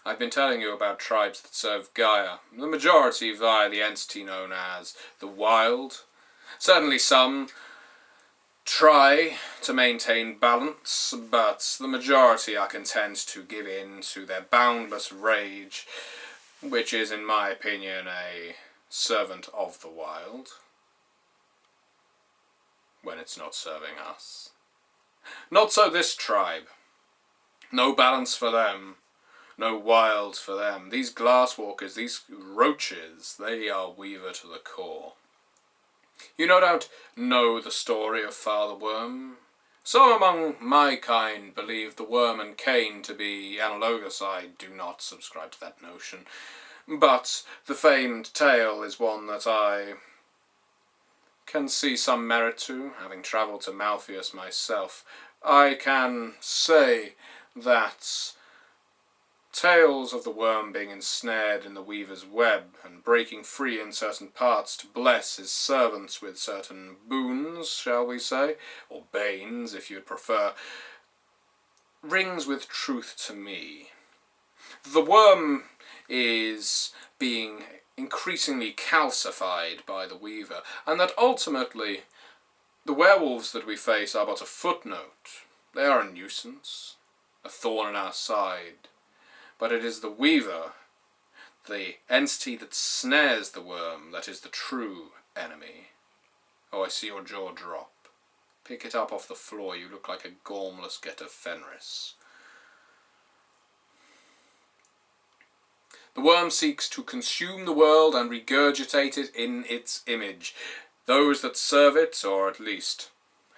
I've been telling you about tribes that serve Gaia, the majority via the entity known as the Wild. Certainly some try to maintain balance, but the majority are content to give in to their boundless rage, which is, in my opinion, a servant of the Wild, when it's not serving us. Not so this tribe. No balance for them. No wild for them. These glasswalkers, these roaches, they are Weaver to the core. You no doubt know the story of Father Worm. Some among my kind believe the worm and cane to be analogous. I do not subscribe to that notion. But the famed tale is one that I can see some merit to, having travelled to Malpheus myself. I can say that tales of the worm being ensnared in the weaver's web and breaking free in certain parts to bless his servants with certain boons, shall we say, or banes if you'd prefer, rings with truth to me. The worm is being increasingly calcified by the weaver, and that ultimately the werewolves that we face are but a footnote. They are a nuisance, a thorn in our side. But it is the weaver, the entity that snares the worm, that is the true enemy. Oh, I see your jaw drop. Pick it up off the floor, you look like a gormless get of Fenris. The worm seeks to consume the world and regurgitate it in its image. Those that serve it, or at least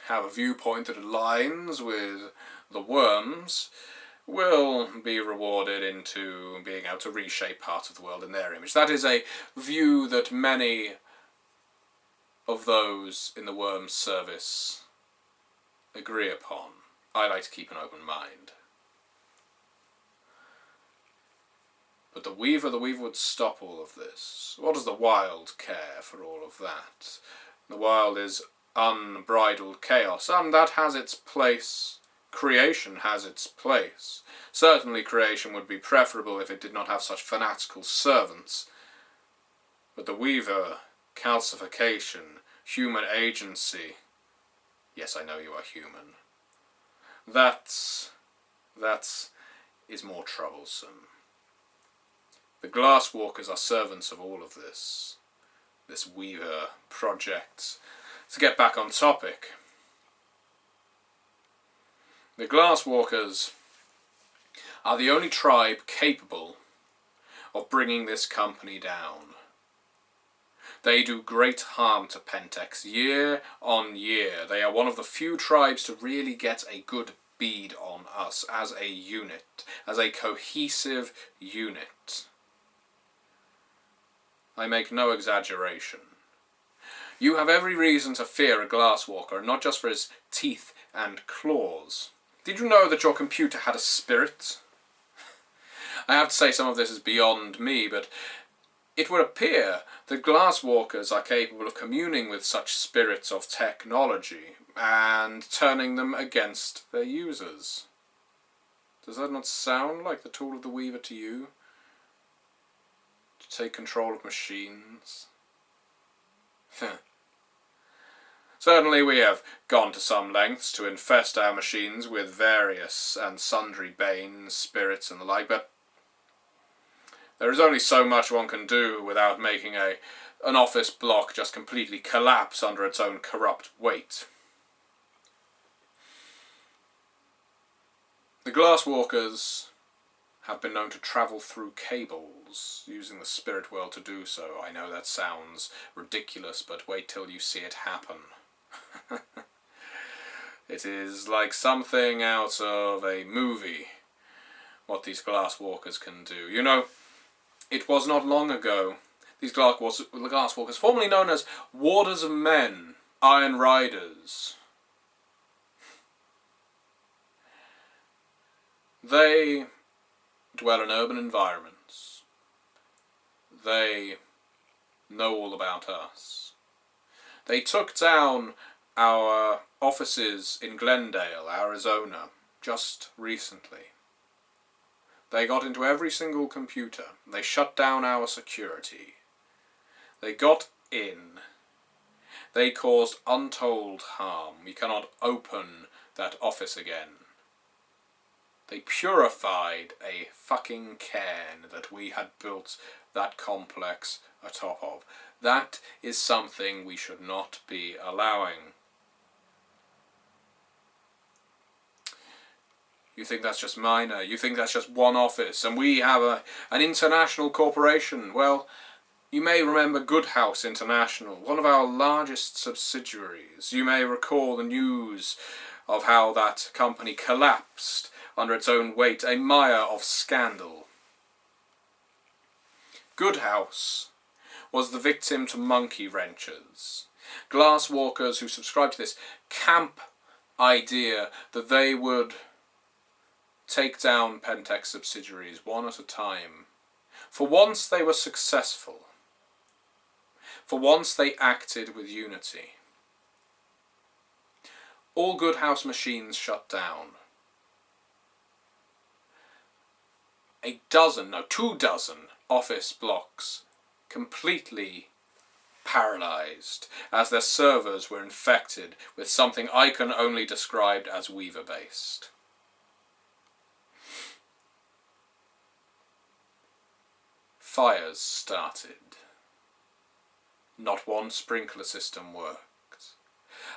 have a viewpoint that aligns with the worm's, will be rewarded into being able to reshape part of the world in their image. That is a view that many of those in the worm's service agree upon. I like to keep an open mind. But the Weaver would stop all of this. What does the Wild care for all of that? The Wild is unbridled chaos, and that has its place. Creation has its place. Certainly creation would be preferable if it did not have such fanatical servants. But the Weaver, calcification, human agency, yes, I know you are human, that is more troublesome. The Glasswalkers are servants of all of this Weaver project. To get back on topic, the Glasswalkers are the only tribe capable of bringing this company down. They do great harm to Pentex year on year. They are one of the few tribes to really get a good bead on us as a unit, as a cohesive unit. I make no exaggeration. You have every reason to fear a Glasswalker, not just for his teeth and claws. Did you know that your computer had a spirit? I have to say some of this is beyond me, but it would appear that Glasswalkers are capable of communing with such spirits of technology and turning them against their users. Does that not sound like the tool of the Weaver to you? To take control of machines? Certainly we have gone to some lengths to infest our machines with various and sundry banes, spirits and the like, but there is only so much one can do without making an office block just completely collapse under its own corrupt weight. The Glasswalkers have been known to travel through cables, using the spirit world to do so. I know that sounds ridiculous, but wait till you see it happen. It is like something out of a movie, what these Glasswalkers can do. You know, it was not long ago, these Glasswalkers, formerly known as Warders of Men, Iron Riders, they dwell in urban environments. They know all about us. They took down our offices in Glendale, Arizona, just recently. They got into every single computer. They shut down our security. They got in. They caused untold harm. We cannot open that office again. They purified a fucking cairn that we had built that complex atop of. That is something we should not be allowing. You think that's just minor? You think that's just one office and we have an international corporation? Well, you may remember Goodhouse International, one of our largest subsidiaries. You may recall the news of how that company collapsed under its own weight, a mire of scandal. Goodhouse was the victim to monkey wrenches. Glasswalkers who subscribed to this camp idea that they would take down Pentex subsidiaries one at a time. For once they were successful. For once they acted with unity. All Goodhouse machines shut down. 2 dozen office blocks completely paralysed as their servers were infected with something I can only describe as Weaver-based. Fires started. Not one sprinkler system worked.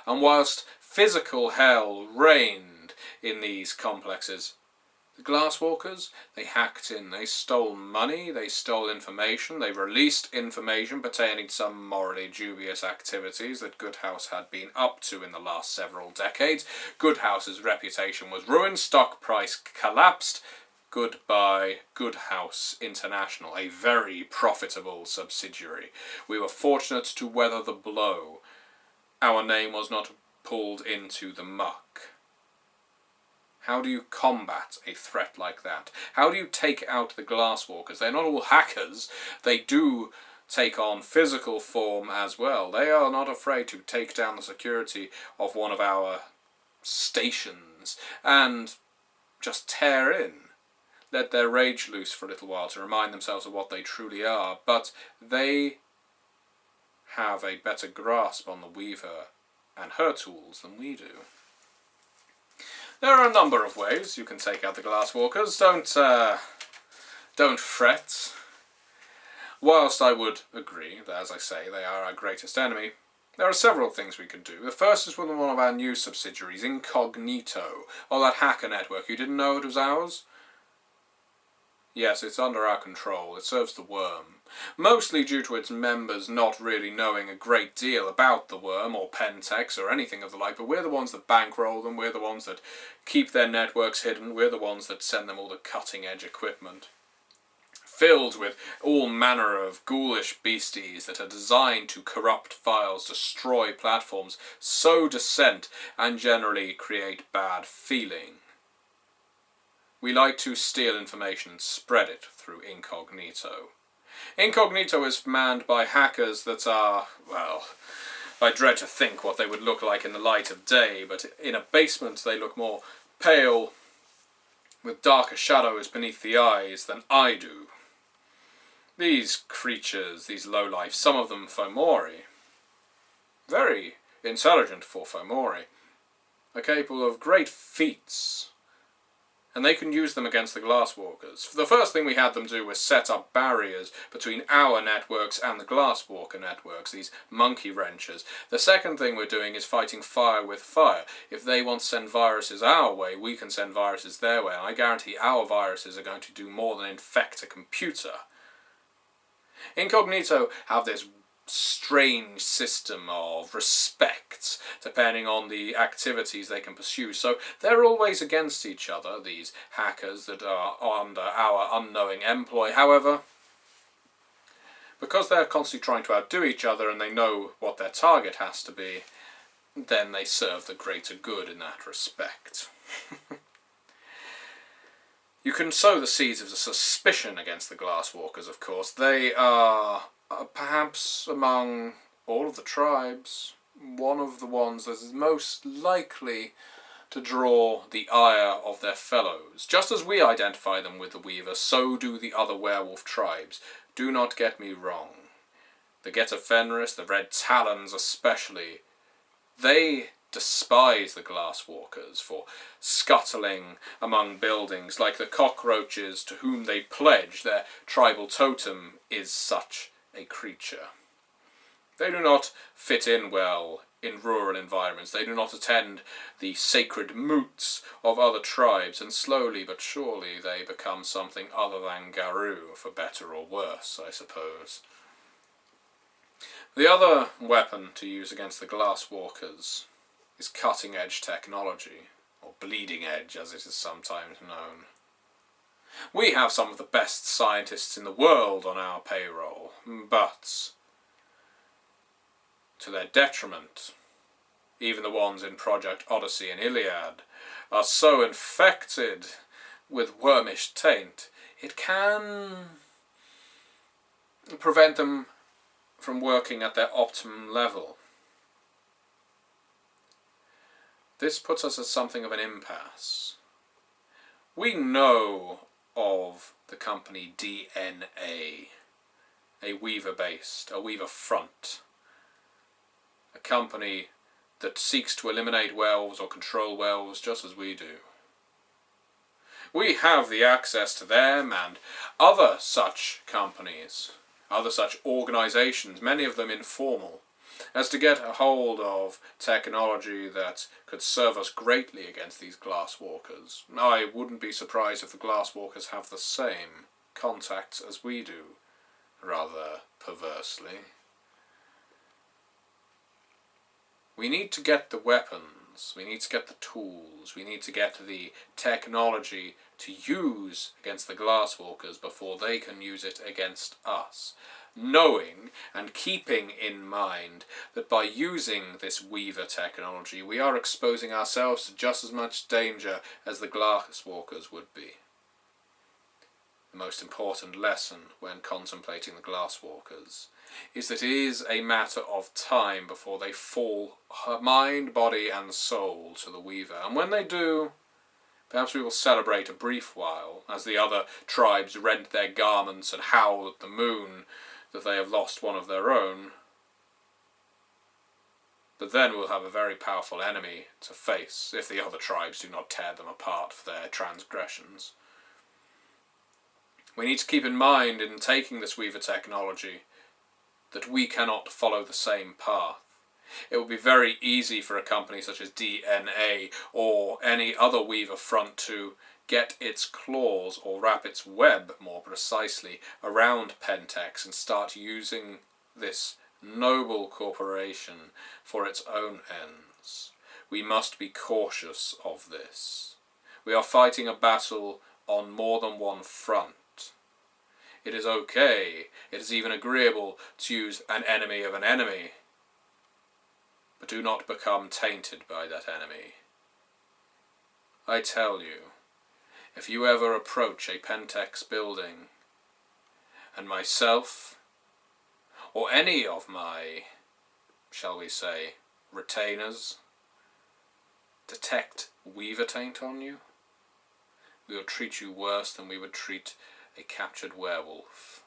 And whilst physical hell reigned in these complexes, the Glasswalkers, they hacked in, they stole money, they stole information, they released information pertaining to some morally dubious activities that Goodhouse had been up to in the last several decades. Goodhouse's reputation was ruined, stock price collapsed. Goodbye, Goodhouse International, a very profitable subsidiary. We were fortunate to weather the blow. Our name was not pulled into the muck. How do you combat a threat like that? How do you take out the Glasswalkers? They're not all hackers. They do take on physical form as well. They are not afraid to take down the security of one of our stations and just tear in. Let their rage loose for a little while to remind themselves of what they truly are. But they have a better grasp on the Weaver and her tools than we do. There are a number of ways you can take out the Glasswalkers. Don't fret. Whilst I would agree that, as I say, they are our greatest enemy, there are several things we could do. The first is with one of our new subsidiaries, Incognito, or that hacker network. You didn't know it was ours? Yes, it's under our control. It serves the worm. Mostly due to its members not really knowing a great deal about the worm or Pentex or anything of the like, but we're the ones that bankroll them, we're the ones that keep their networks hidden, we're the ones that send them all the cutting-edge equipment. Filled with all manner of ghoulish beasties that are designed to corrupt files, destroy platforms, sow dissent, and generally create bad feeling. We like to steal information and spread it through Incognito. Incognito is manned by hackers that are, well, I dread to think what they would look like in the light of day, but in a basement they look more pale, with darker shadows beneath the eyes than I do. These creatures, these lowlife, some of them Fomori, very intelligent for Fomori, are capable of great feats. And they can use them against the Glasswalkers. The first thing we had them do was set up barriers between our networks and the Glasswalker networks, these monkey wrenches. The second thing we're doing is fighting fire with fire. If they want to send viruses our way, we can send viruses their way. And I guarantee our viruses are going to do more than infect a computer. Incognito have this strange system of respect depending on the activities they can pursue, so they're always against each other, these hackers that are under our unknowing employ. However, because they're constantly trying to outdo each other and they know what their target has to be, then they serve the greater good in that respect. You can sow the seeds of suspicion against the Glasswalkers, of course. They are perhaps among all of the tribes, one of the ones that is most likely to draw the ire of their fellows. Just as we identify them with the Weaver, so do the other werewolf tribes. Do not get me wrong. The Get of Fenris, the Red Talons especially, they despise the Glasswalkers for scuttling among buildings like the cockroaches to whom they pledge their tribal totem is such a creature. They do not fit in well in rural environments. They do not attend the sacred moots of other tribes, and slowly but surely they become something other than Garou, for better or worse, I suppose. The other weapon to use against the Glasswalkers is cutting-edge technology, or bleeding edge as it is sometimes known. We have some of the best scientists in the world on our payroll, but to their detriment, even the ones in Project Odyssey and Iliad are so infected with wormish taint, it can prevent them from working at their optimum level. This puts us at something of an impasse. We know of the company DNA, a Weaver-based, a Weaver front, a company that seeks to eliminate werewolves or control werewolves just as we do. We have the access to them and other such companies, other such organizations, many of them informal, as to get a hold of technology that could serve us greatly against these Glasswalkers. I wouldn't be surprised if the Glasswalkers have the same contacts as we do, rather perversely. We need to get the weapons, we need to get the tools, we need to get the technology to use against the Glasswalkers before they can use it against us, knowing and keeping in mind that by using this Weaver technology we are exposing ourselves to just as much danger as the Glasswalkers would be. The most important lesson when contemplating the Glasswalkers is that it is a matter of time before they fall mind, body and soul to the Weaver, and when they do, perhaps we will celebrate a brief while as the other tribes rend their garments and howl at the moon that they have lost one of their own. But then we'll have a very powerful enemy to face if the other tribes do not tear them apart for their transgressions. We need to keep in mind in taking this Weaver technology that we cannot follow the same path. It would be very easy for a company such as DNA or any other Weaver front to get its claws, or wrap its web more precisely, around Pentex and start using this noble corporation for its own ends. We must be cautious of this. We are fighting a battle on more than one front. It is okay, it is even agreeable to use an enemy of an enemy, but do not become tainted by that enemy. I tell you, if you ever approach a Pentex building, and myself, or any of my, shall we say, retainers, detect Weaver taint on you, we will treat you worse than we would treat a captured werewolf.